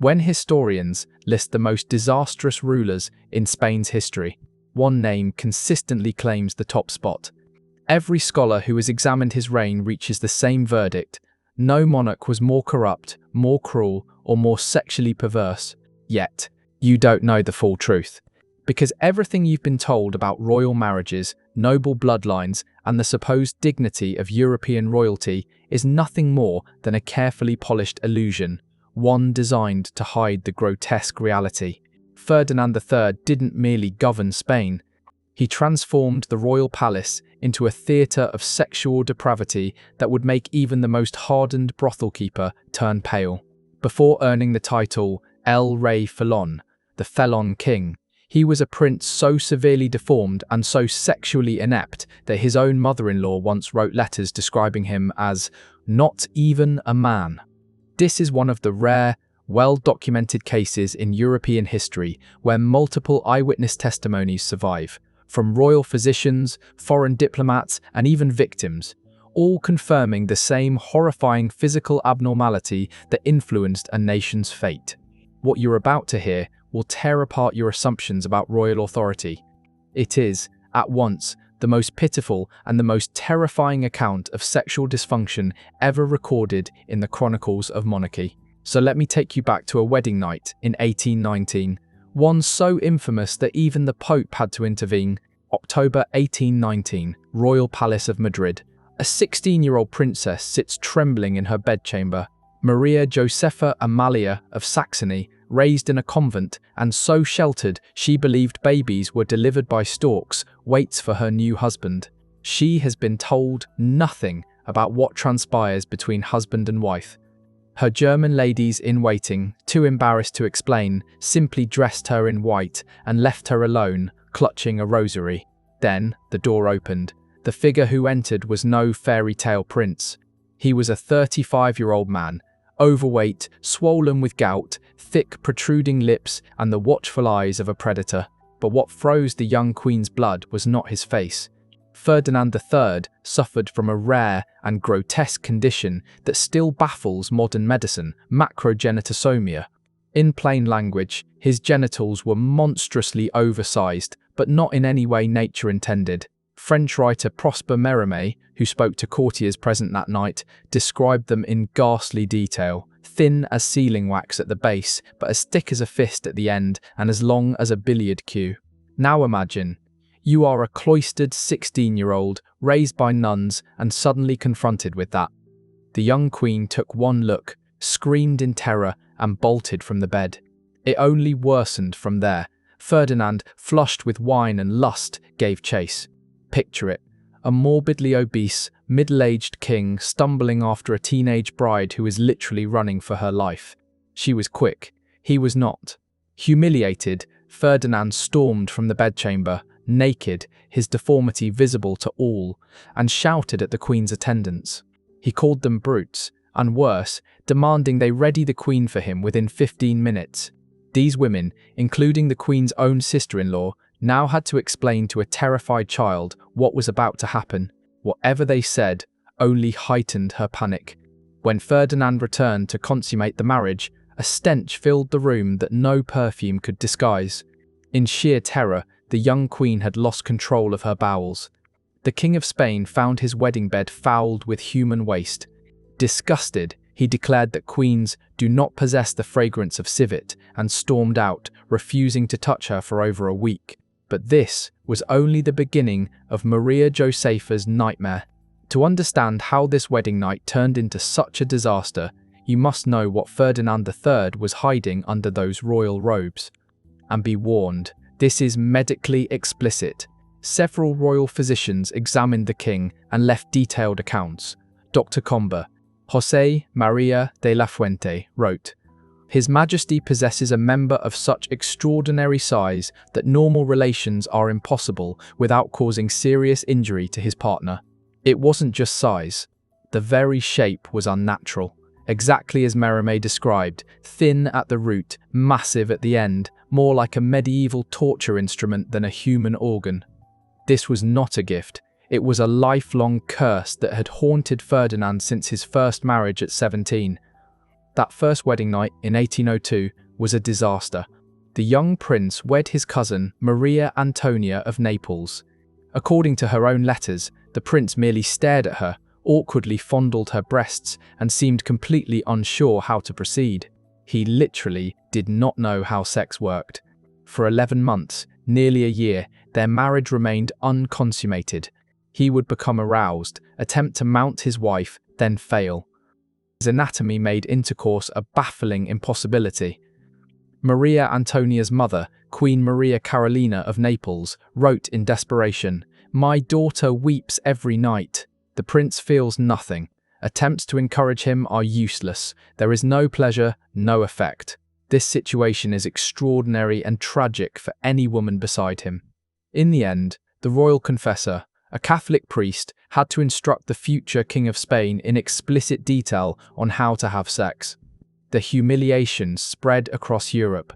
When historians list the most disastrous rulers in Spain's history, one name consistently claims the top spot. Every scholar who has examined his reign reaches the same verdict: no monarch was more corrupt, more cruel, or more sexually perverse. Yet, you don't know the full truth. Because everything you've been told about royal marriages, noble bloodlines, and the supposed dignity of European royalty is nothing more than a carefully polished illusion, one designed to hide the grotesque reality. Ferdinand III didn't merely govern Spain. He transformed the royal palace into a theatre of sexual depravity that would make even the most hardened brothel keeper turn pale. Before earning the title El Rey Felon, the Felon King, he was a prince so severely deformed and so sexually inept that his own mother-in-law once wrote letters describing him as not even a man. This is one of the rare, well-documented cases in European history where multiple eyewitness testimonies survive, from royal physicians, foreign diplomats, and even victims, all confirming the same horrifying physical abnormality that influenced a nation's fate. What you're about to hear will tear apart your assumptions about royal authority. It is, at once, the most pitiful and the most terrifying account of sexual dysfunction ever recorded in the chronicles of monarchy. So let me take you back to a wedding night in 1819, one so infamous that even the Pope had to intervene. October 1819, Royal Palace of Madrid. A 16-year-old princess sits trembling in her bedchamber. Maria Josepha Amalia of Saxony, raised in a convent and so sheltered she believed babies were delivered by storks, waits for her new husband. She has been told nothing about what transpires between husband and wife. Her German ladies in waiting, too embarrassed to explain, simply dressed her in white and left her alone, clutching a rosary. Then the door opened. The figure who entered was no fairy tale prince. He was a 35-year-old man, overweight, swollen with gout, thick protruding lips, and the watchful eyes of a predator. But what froze the young queen's blood was not his face. Ferdinand III suffered from a rare and grotesque condition that still baffles modern medicine: macrogenitosomia. In plain language, his genitals were monstrously oversized, but not in any way nature intended. French writer Prosper Mérimée, who spoke to courtiers present that night, described them in ghastly detail: thin as sealing wax at the base, but as thick as a fist at the end and as long as a billiard cue. Now imagine, you are a cloistered 16-year-old, raised by nuns, and suddenly confronted with that. The young queen took one look, screamed in terror, and bolted from the bed. It only worsened from there. Ferdinand, flushed with wine and lust, gave chase. Picture it: a morbidly obese, middle-aged king stumbling after a teenage bride who is literally running for her life. She was quick. He was not. Humiliated, Ferdinand stormed from the bedchamber, naked, his deformity visible to all, and shouted at the queen's attendants. He called them brutes, and worse, demanding they ready the queen for him within 15 minutes. These women, including the queen's own sister-in-law, now had to explain to a terrified child what was about to happen. Whatever they said only heightened her panic. When Ferdinand returned to consummate the marriage, a stench filled the room that no perfume could disguise. In sheer terror, the young queen had lost control of her bowels. The King of Spain found his wedding bed fouled with human waste. Disgusted, he declared that queens do not possess the fragrance of civet and stormed out, refusing to touch her for over a week. But this was only the beginning of Maria Josepha's nightmare. To understand how this wedding night turned into such a disaster, you must know what Ferdinand III was hiding under those royal robes. And be warned, this is medically explicit. Several royal physicians examined the king and left detailed accounts. Dr. Comber, José María de la Fuente, wrote, "His Majesty possesses a member of such extraordinary size that normal relations are impossible without causing serious injury to his partner. It wasn't just size. The very shape was unnatural. Exactly as Mérimée described, thin at the root, massive at the end, more like a medieval torture instrument than a human organ. This was not a gift. It was a lifelong curse that had haunted Ferdinand since his first marriage at 17. That first wedding night in 1802 was a disaster. The young prince wed his cousin Maria Antonia of Naples. According to her own letters, the prince merely stared at her, awkwardly fondled her breasts, and seemed completely unsure how to proceed. He literally did not know how sex worked. For 11 months, nearly a year, their marriage remained unconsummated. He would become aroused, attempt to mount his wife, then fail. His anatomy made intercourse a baffling impossibility. Maria Antonia's mother, Queen Maria Carolina of Naples, wrote in desperation, "My daughter weeps every night. The prince feels nothing. Attempts to encourage him are useless. There is no pleasure, no effect. This situation is extraordinary and tragic for any woman beside him." In the end, the royal confessor, a Catholic priest, had to instruct the future King of Spain in explicit detail on how to have sex. The humiliation spread across Europe.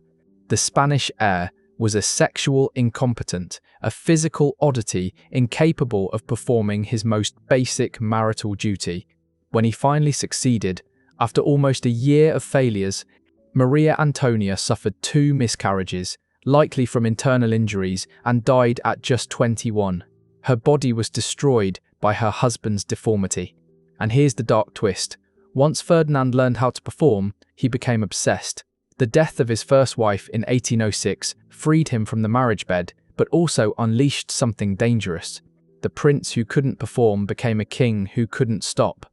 The Spanish heir was a sexual incompetent, a physical oddity incapable of performing his most basic marital duty. When he finally succeeded, after almost a year of failures, Maria Antonia suffered 2 miscarriages, likely from internal injuries, and died at just 21. Her body was destroyed by her husband's deformity. And here's the dark twist. Once Ferdinand learned how to perform, he became obsessed. The death of his first wife in 1806 freed him from the marriage bed, but also unleashed something dangerous. The prince who couldn't perform became a king who couldn't stop.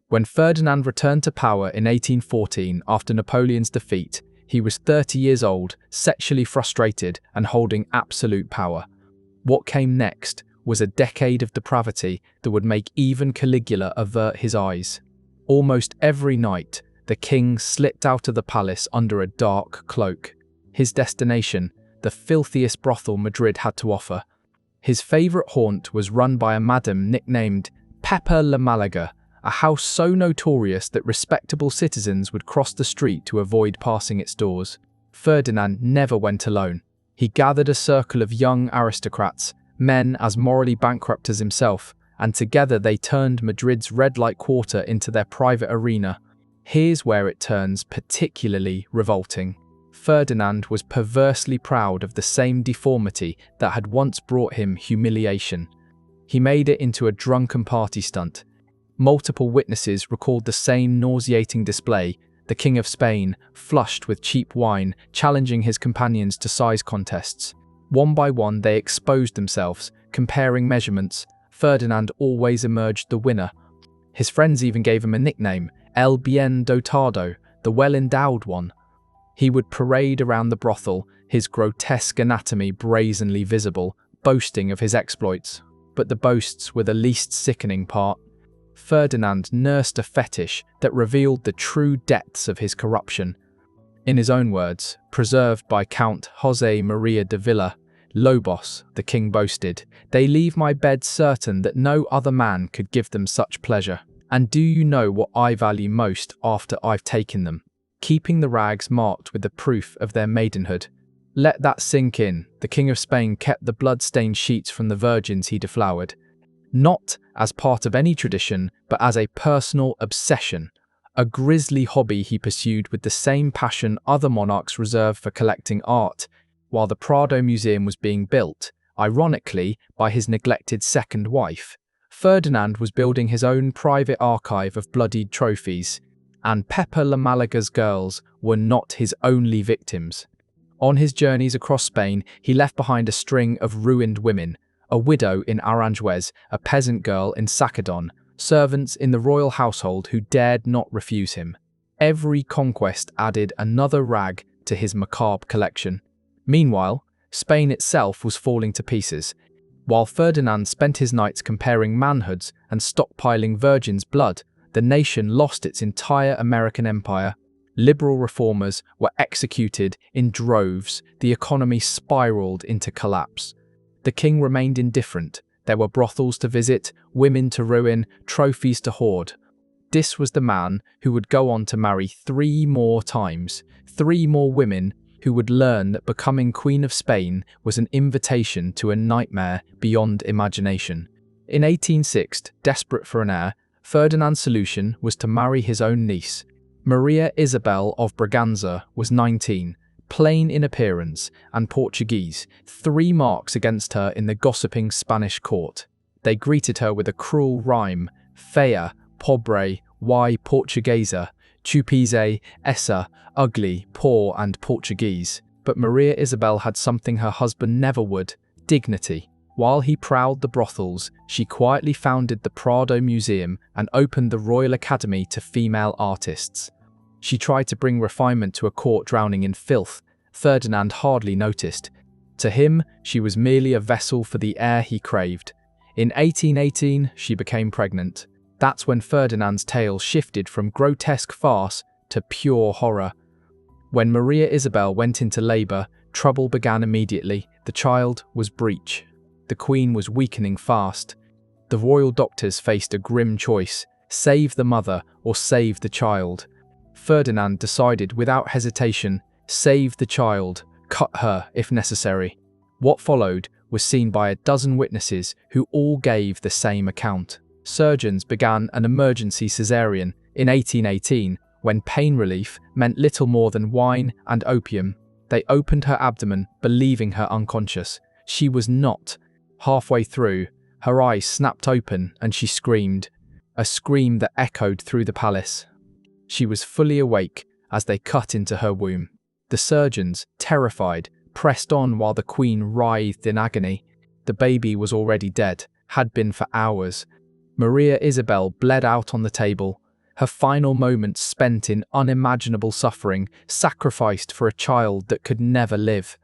When Ferdinand returned to power in 1814 after Napoleon's defeat, he was 30 years old, sexually frustrated, and holding absolute power. What came next was a decade of depravity that would make even Caligula avert his eyes. Almost every night, the king slipped out of the palace under a dark cloak. His destination, the filthiest brothel Madrid had to offer. His favourite haunt was run by a madam nicknamed Pepa la Malaga, a house so notorious that respectable citizens would cross the street to avoid passing its doors. Ferdinand never went alone. He gathered a circle of young aristocrats, men as morally bankrupt as himself, and together they turned Madrid's red light quarter into their private arena. Here's where it turns particularly revolting. Ferdinand was perversely proud of the same deformity that had once brought him humiliation. He made it into a drunken party stunt. Multiple witnesses recalled the same nauseating display, the King of Spain, flushed with cheap wine, challenging his companions to size contests. One by one they exposed themselves, comparing measurements. Ferdinand always emerged the winner. His friends even gave him a nickname, El Bien Dotado, the well-endowed one. He would parade around the brothel, his grotesque anatomy brazenly visible, boasting of his exploits. But the boasts were the least sickening part. Ferdinand nursed a fetish that revealed the true depths of his corruption. In his own words, preserved by Count José María de Villa, "Lobos," the king boasted, "they leave my bed certain that no other man could give them such pleasure. And do you know what I value most after I've taken them? Keeping the rags marked with the proof of their maidenhood." Let that sink in. The King of Spain kept the blood-stained sheets from the virgins he deflowered. Not as part of any tradition, but as a personal obsession. A grisly hobby he pursued with the same passion other monarchs reserved for collecting art. While the Prado Museum was being built, ironically, by his neglected second wife, Ferdinand was building his own private archive of bloodied trophies. And Pepa la Malaga's girls were not his only victims. On his journeys across Spain, he left behind a string of ruined women, a widow in Aranjuez, a peasant girl in Sacadon, servants in the royal household who dared not refuse him. Every conquest added another rag to his macabre collection. Meanwhile, Spain itself was falling to pieces. While Ferdinand spent his nights comparing manhoods and stockpiling virgins' blood, the nation lost its entire American empire. Liberal reformers were executed in droves, the economy spiraled into collapse. The king remained indifferent. There were brothels to visit, women to ruin, trophies to hoard. This was the man who would go on to marry 3 more times, 3 more women who would learn that becoming Queen of Spain was an invitation to a nightmare beyond imagination. In 1806, desperate for an heir, Ferdinand's solution was to marry his own niece. Maria Isabel of Braganza was 19, plain in appearance, and Portuguese, 3 marks against her in the gossiping Spanish court. They greeted her with a cruel rhyme, feia, pobre, y portuguesa, chupize, essa, ugly, poor and Portuguese. But Maria Isabel had something her husband never would, dignity. While he prowled the brothels, she quietly founded the Prado Museum and opened the Royal Academy to female artists. She tried to bring refinement to a court drowning in filth. Ferdinand hardly noticed. To him, she was merely a vessel for the air he craved. In 1818, she became pregnant. That's when Ferdinand's tale shifted from grotesque farce to pure horror. When Maria Isabel went into labour, trouble began immediately. The child was breech. The Queen was weakening fast. The royal doctors faced a grim choice: save the mother or save the child. Ferdinand decided without hesitation: save the child, cut her if necessary. What followed was seen by a dozen witnesses who all gave the same account. Surgeons began an emergency caesarean in 1818 when pain relief meant little more than wine and opium. They opened her abdomen, believing her unconscious. She was not. Halfway through, her eyes snapped open and she screamed, a scream that echoed through the palace. She was fully awake as they cut into her womb. The surgeons, terrified, pressed on while the Queen writhed in agony. The baby was already dead, had been for hours. Maria Isabel bled out on the table, her final moments spent in unimaginable suffering, sacrificed for a child that could never live.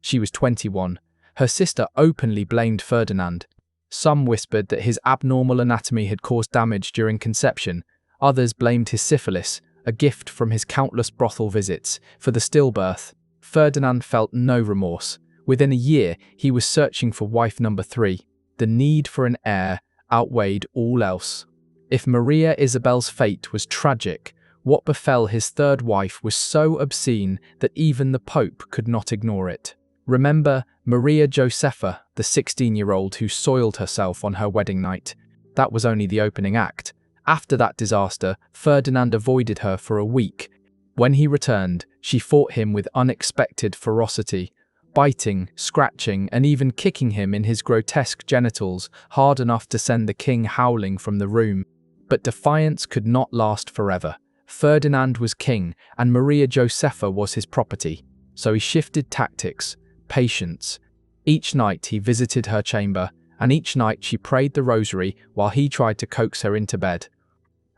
She was 21. Her sister openly blamed Ferdinand. Some whispered that his abnormal anatomy had caused damage during conception. Others blamed his syphilis, a gift from his countless brothel visits, for the stillbirth. Ferdinand felt no remorse. Within a year, he was searching for wife number 3. The need for an heir outweighed all else. If Maria Isabel's fate was tragic, what befell his third wife was so obscene that even the Pope could not ignore it. Remember Maria Josepha, the 16-year-old who soiled herself on her wedding night. That was only the opening act. After that disaster, Ferdinand avoided her for a week. When he returned, she fought him with unexpected ferocity, biting, scratching, and even kicking him in his grotesque genitals hard enough to send the king howling from the room. But defiance could not last forever. Ferdinand was king, and Maria Josepha was his property. So he shifted tactics. Patience. Each night he visited her chamber, and each night she prayed the rosary while he tried to coax her into bed.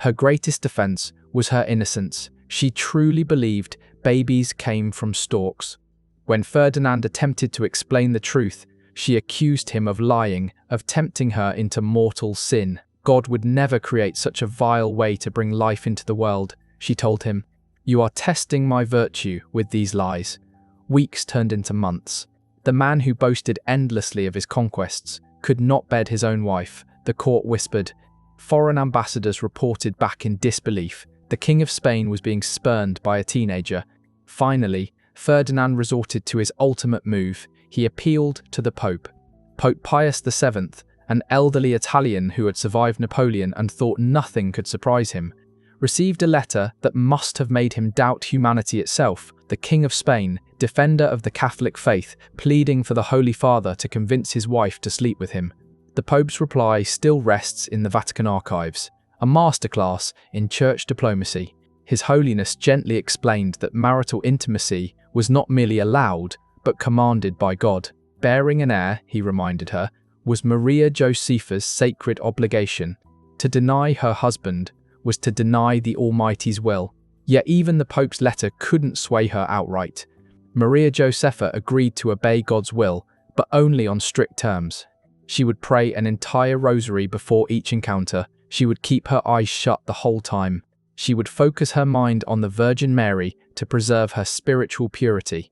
Her greatest defense was her innocence. She truly believed babies came from storks. When Ferdinand attempted to explain the truth, she accused him of lying, of tempting her into mortal sin. God would never create such a vile way to bring life into the world, she told him. You are testing my virtue with these lies. Weeks turned into months. The man who boasted endlessly of his conquests could not bed his own wife, the court whispered. Foreign ambassadors reported back in disbelief. The King of Spain was being spurned by a teenager. Finally, Ferdinand resorted to his ultimate move. He appealed to the Pope. Pope Pius VII, an elderly Italian who had survived Napoleon and thought nothing could surprise him, received a letter that must have made him doubt humanity itself. The King of Spain, defender of the Catholic faith, pleading for the Holy Father to convince his wife to sleep with him. The Pope's reply still rests in the Vatican Archives, a masterclass in church diplomacy. His Holiness gently explained that marital intimacy was not merely allowed, but commanded by God. Bearing an heir, he reminded her, was Maria Josepha's sacred obligation. To deny her husband was to deny the Almighty's will. Yet even the Pope's letter couldn't sway her outright. Maria Josepha agreed to obey God's will, but only on strict terms. She would pray an entire rosary before each encounter. She would keep her eyes shut the whole time. She would focus her mind on the Virgin Mary to preserve her spiritual purity.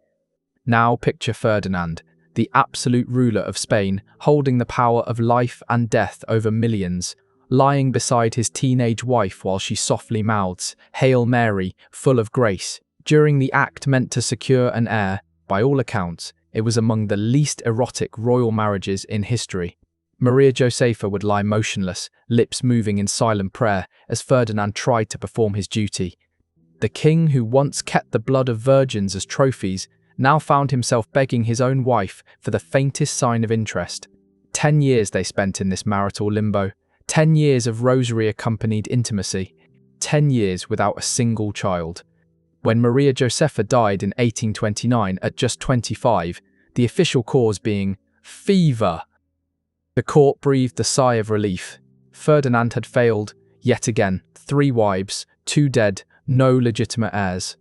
Now picture Ferdinand, the absolute ruler of Spain, holding the power of life and death over millions, lying beside his teenage wife while she softly mouths, "Hail Mary, full of grace." During the act meant to secure an heir, by all accounts, it was among the least erotic royal marriages in history. Maria Josepha would lie motionless, lips moving in silent prayer, as Ferdinand tried to perform his duty. The king who once kept the blood of virgins as trophies now found himself begging his own wife for the faintest sign of interest. 10 years they spent in this marital limbo, 10 years of rosary-accompanied intimacy, 10 years without a single child. When Maria Josepha died in 1829 at just 25, the official cause being fever, the court breathed a sigh of relief. Ferdinand had failed, yet again, 3 wives, 2 dead, no legitimate heirs.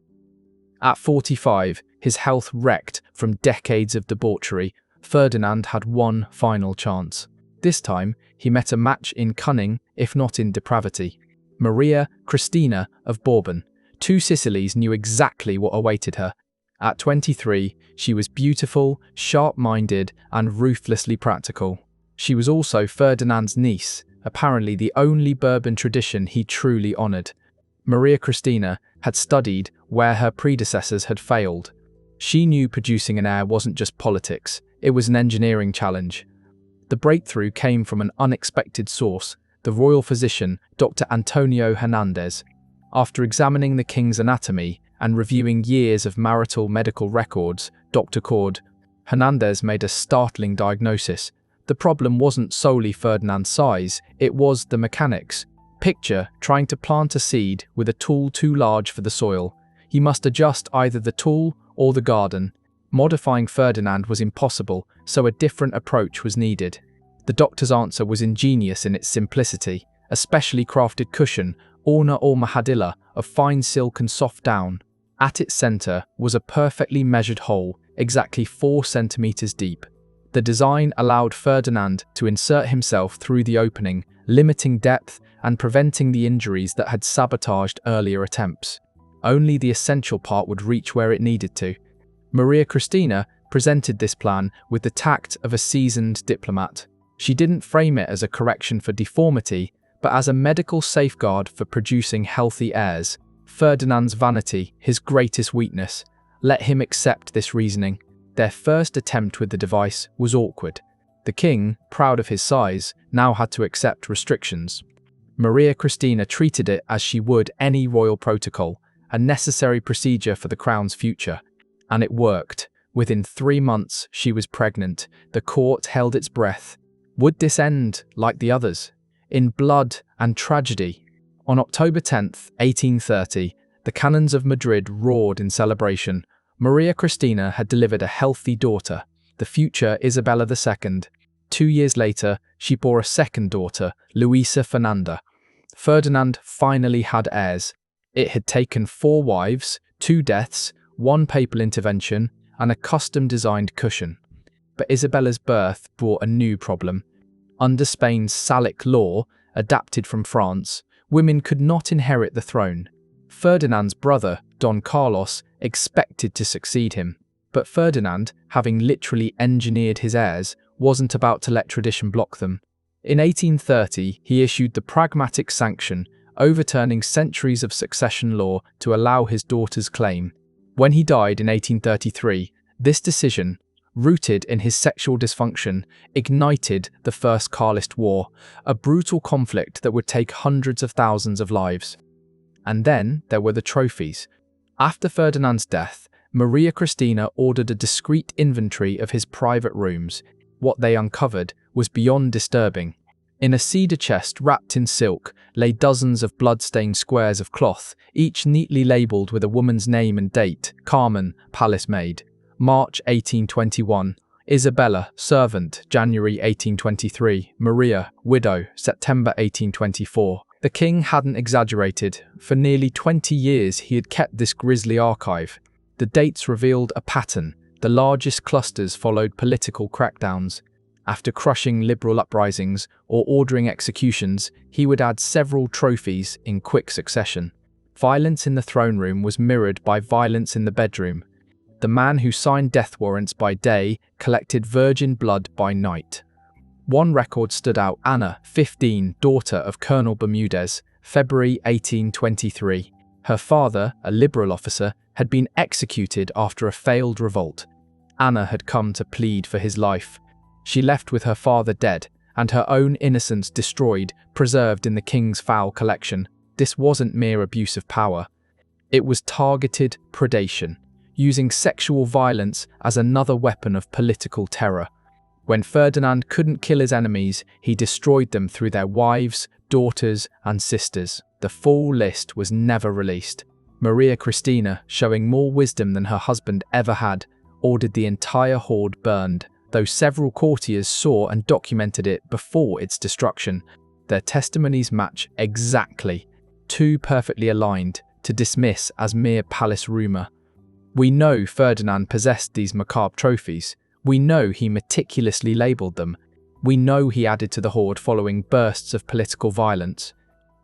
At 45, his health wrecked from decades of debauchery, Ferdinand had one final chance. This time, he met a match in cunning, if not in depravity. Maria Christina of Bourbon. 2 Sicilies knew exactly what awaited her. At 23, she was beautiful, sharp-minded, and ruthlessly practical. She was also Ferdinand's niece, apparently the only Bourbon tradition he truly honoured. Maria Christina had studied where her predecessors had failed. She knew producing an heir wasn't just politics, it was an engineering challenge. The breakthrough came from an unexpected source, the royal physician, Dr. Antonio Hernandez. After examining the king's anatomy and reviewing years of marital medical records, Dr. Hernandez made a startling diagnosis. The problem wasn't solely Ferdinand's size, it was the mechanics. Picture trying to plant a seed with a tool too large for the soil. You must adjust either the tool or the garden. Modifying Ferdinand was impossible, so a different approach was needed. The doctor's answer was ingenious in its simplicity. A specially crafted cushion, orna or mahadilla, of fine silk and soft down. At its centre was a perfectly measured hole, exactly 4 centimetres deep. The design allowed Ferdinand to insert himself through the opening, limiting depth and preventing the injuries that had sabotaged earlier attempts. Only the essential part would reach where it needed to. Maria Christina presented this plan with the tact of a seasoned diplomat. She didn't frame it as a correction for deformity, but as a medical safeguard for producing healthy heirs. Ferdinand's vanity, his greatest weakness. Let him accept this reasoning. Their first attempt with the device was awkward. The king, proud of his size, now had to accept restrictions. Maria Christina treated it as she would any royal protocol, a necessary procedure for the crown's future. And it worked. Within 3 months, she was pregnant. The court held its breath. Would this end like the others? In blood and tragedy. On October 10, 1830, the cannons of Madrid roared in celebration. Maria Christina had delivered a healthy daughter, the future Isabella II. 2 years later, she bore a second daughter, Luisa Fernanda. Ferdinand finally had heirs. It had taken 4 wives, 2 deaths, 1 papal intervention, and a custom-designed cushion. But Isabella's birth brought a new problem. Under Spain's Salic law, adapted from France, women could not inherit the throne. Ferdinand's brother, Don Carlos, expected to succeed him. But Ferdinand, having literally engineered his heirs, wasn't about to let tradition block them. In 1830, he issued the Pragmatic Sanction, overturning centuries of succession law to allow his daughter's claim. When he died in 1833, this decision, rooted in his sexual dysfunction, ignited the First Carlist War, a brutal conflict that would take hundreds of thousands of lives. And then there were the trophies. After Ferdinand's death, Maria Christina ordered a discreet inventory of his private rooms. What they uncovered was beyond disturbing. In a cedar chest wrapped in silk lay dozens of blood-stained squares of cloth, each neatly labelled with a woman's name and date: Carmen, palace maid; March 1821, Isabella, servant, January 1823, Maria, widow, September 1824. The king hadn't exaggerated. For nearly 20 years he had kept this grisly archive. The dates revealed a pattern. The largest clusters followed political crackdowns. After crushing liberal uprisings or ordering executions, he would add several trophies in quick succession. Violence in the throne room was mirrored by violence in the bedroom. The man who signed death warrants by day collected virgin blood by night. One record stood out: Anna, 15, daughter of Colonel Bermudez, February 1823. Her father, a liberal officer, had been executed after a failed revolt. Anna had come to plead for his life. She left with her father dead, and her own innocence destroyed, preserved in the king's foul collection. This wasn't mere abuse of power. It was targeted predation, using sexual violence as another weapon of political terror. When Ferdinand couldn't kill his enemies, he destroyed them through their wives, daughters, and sisters. The full list was never released. Maria Cristina, showing more wisdom than her husband ever had, ordered the entire hoard burned, though several courtiers saw and documented it before its destruction. Their testimonies match exactly, too perfectly aligned to dismiss as mere palace rumour. We know Ferdinand possessed these macabre trophies. We know he meticulously labelled them. We know he added to the hoard following bursts of political violence.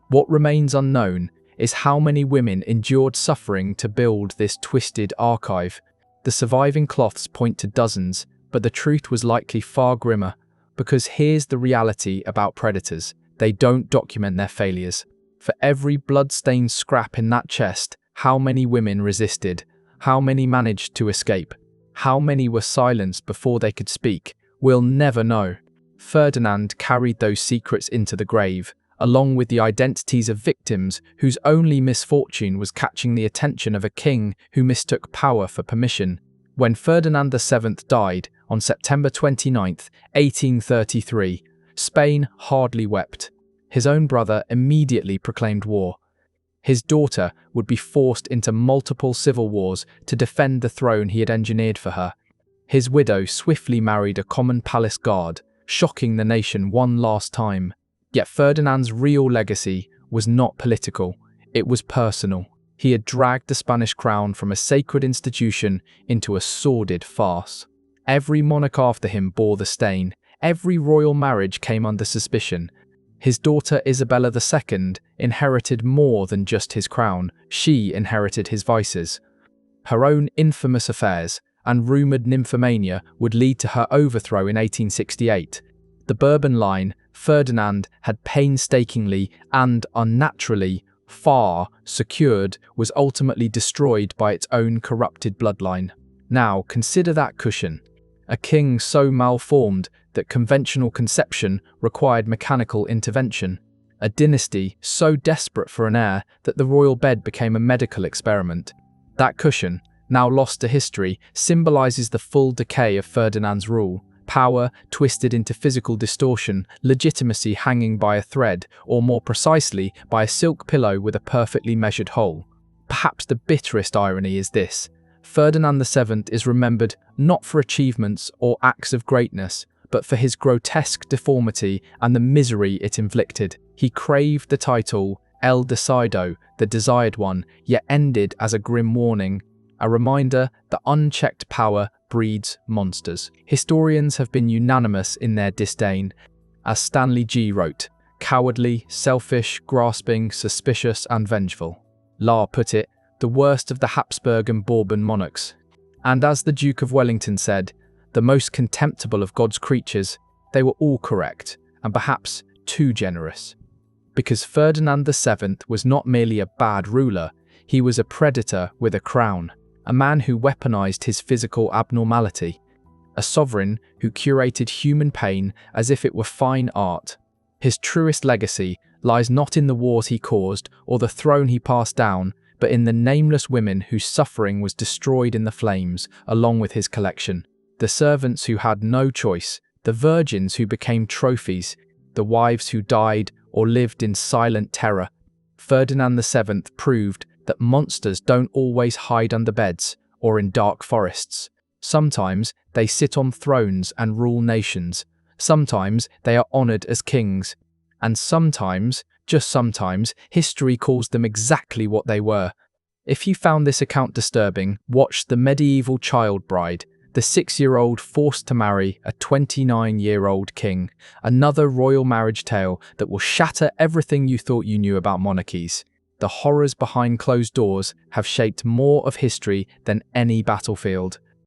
What remains unknown is how many women endured suffering to build this twisted archive. The surviving cloths point to dozens, but the truth was likely far grimmer, because here's the reality about predators. They don't document their failures. For every blood-stained scrap in that chest, how many women resisted? How many managed to escape? How many were silenced before they could speak? We'll never know. Ferdinand carried those secrets into the grave, along with the identities of victims whose only misfortune was catching the attention of a king who mistook power for permission. When Ferdinand VII died on September 29, 1833, Spain hardly wept. His own brother immediately proclaimed war. His daughter would be forced into multiple civil wars to defend the throne he had engineered for her. His widow swiftly married a common palace guard, shocking the nation one last time. Yet Ferdinand's real legacy was not political, it was personal. He had dragged the Spanish crown from a sacred institution into a sordid farce. Every monarch after him bore the stain. Every royal marriage came under suspicion. His daughter Isabella II inherited more than just his crown. She inherited his vices. Her own infamous affairs and rumoured nymphomania would lead to her overthrow in 1868. The Bourbon line Ferdinand had painstakingly and unnaturally far secured was ultimately destroyed by its own corrupted bloodline. Now consider that cushion. A king so malformed that conventional conception required mechanical intervention. A dynasty so desperate for an heir that the royal bed became a medical experiment. That cushion, now lost to history, symbolises the full decay of Ferdinand's rule. Power twisted into physical distortion, legitimacy hanging by a thread, or more precisely, by a silk pillow with a perfectly measured hole. Perhaps the bitterest irony is this. Ferdinand VII is remembered not for achievements or acts of greatness, but for his grotesque deformity and the misery it inflicted. He craved the title El Decido, the desired one, yet ended as a grim warning, a reminder that unchecked power breeds monsters. Historians have been unanimous in their disdain. As Stanley G. wrote, cowardly, selfish, grasping, suspicious and vengeful. Lahr put it, the worst of the Habsburg and Bourbon monarchs. And as the Duke of Wellington said, the most contemptible of God's creatures, they were all correct, and perhaps too generous. Because Ferdinand VII was not merely a bad ruler, he was a predator with a crown, a man who weaponized his physical abnormality, a sovereign who curated human pain as if it were fine art. His truest legacy lies not in the wars he caused or the throne he passed down, but in the nameless women whose suffering was destroyed in the flames, along with his collection. The servants who had no choice, the virgins who became trophies, the wives who died or lived in silent terror. Ferdinand VII proved that monsters don't always hide under beds or in dark forests. Sometimes they sit on thrones and rule nations. Sometimes they are honoured as kings. And sometimes, just sometimes, history calls them exactly what they were. If you found this account disturbing, watch The Medieval Child Bride, the 6-year-old forced to marry a 29-year-old king, another royal marriage tale that will shatter everything you thought you knew about monarchies. The horrors behind closed doors have shaped more of history than any battlefield.